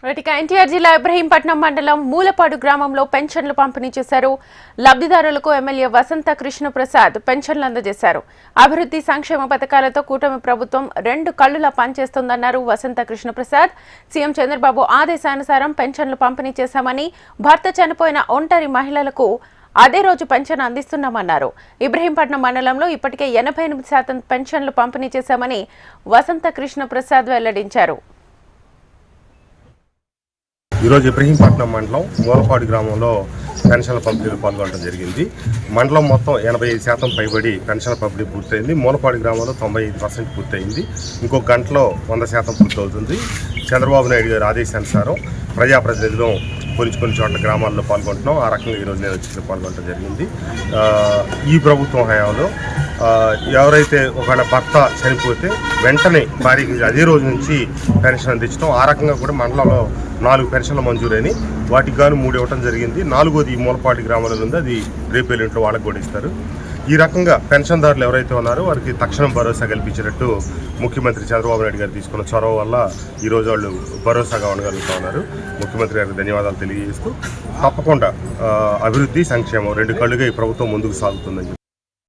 ఎన్టీఆర్ జిల్లా ఇబ్రహీంపట్నం మండలం మూలపాడు గ్రామంలో పెన్షన్లు పంపిణీ చేశారు. లబ్ధిదారులకు ఎమ్మెల్యే వసంత కృష్ణ ప్రసాద్ పెన్షన్లు అందజేశారు. అభివృద్ధి సంక్షేమ పథకాలతో కూటమి ప్రభుత్వం రెండు కళ్లులా పనిచేస్తోందన్నారు వసంత కృష్ణ ప్రసాద్. సీఎం చంద్రబాబు ఆదేశానుసారం పెన్షన్లు పంపిణీ చేశామని, భర్త చనిపోయిన ఒంటరి మహిళలకు అదే రోజు పెన్షన్ అందిస్తున్నామన్నారు. ఇబ్రహీంపట్నం మండలంలో ఇప్పటికే 88% పెన్షన్లు పంపిణీ చేశామని వసంత కృష్ణ ప్రసాద్ వెల్లడించారు. ఈరోజు ఇబ్రహీంపట్నం మండలం మూలపాడు గ్రామంలో పెన్షన్ల పంపిణీలో పాల్గొనడం జరిగింది. మండలం మొత్తం 85% పైబడి పెన్షన్ల పంపిణీ పూర్తయింది. మూలపాడు గ్రామంలో 95% పూర్తయింది. ఇంకో గంటలో 100% పూర్తవుతుంది. చంద్రబాబు నాయుడు గారి ఆదేశానుసారం ప్రజాప్రతినిధులు కొన్ని చోట్ల గ్రామాల్లో పాల్గొంటున్నాం. ఆ రకంగా ఈరోజు నేను వచ్చి పాల్గొనడం జరిగింది. ఈ ప్రభుత్వం హయాంలో ఎవరైతే ఒకవేళ భర్త చనిపోతే వెంటనే భార్యకి అదే రోజు నుంచి పెన్షన్ అందించడం, ఆ రకంగా కూడా మండలంలో 4 పెన్షన్లు మంజూరైన వాటికి గాను 3 ఇవ్వడం జరిగింది. 4వది ఈ మూలపాటి గ్రామంలో ఉంది, అది రేపేళ్ళింట్లో వాళ్ళకి కూడా ఇస్తారు. ఈ రకంగా పెన్షన్దారులు ఎవరైతే ఉన్నారో వారికి తక్షణం భరోసా కల్పించినట్టు ముఖ్యమంత్రి చంద్రబాబు నాయుడు గారు తీసుకున్న చొరవ వల్ల ఈరోజు వాళ్ళు భరోసాగా ఉండగలుగుతూ ఉన్నారు. ముఖ్యమంత్రి గారికి ధన్యవాదాలు తెలియజేస్తూ తప్పకుండా అభివృద్ధి సంక్షేమం రెండు కళ్ళుగా ఈ ప్రభుత్వం ముందుకు సాగుతుందని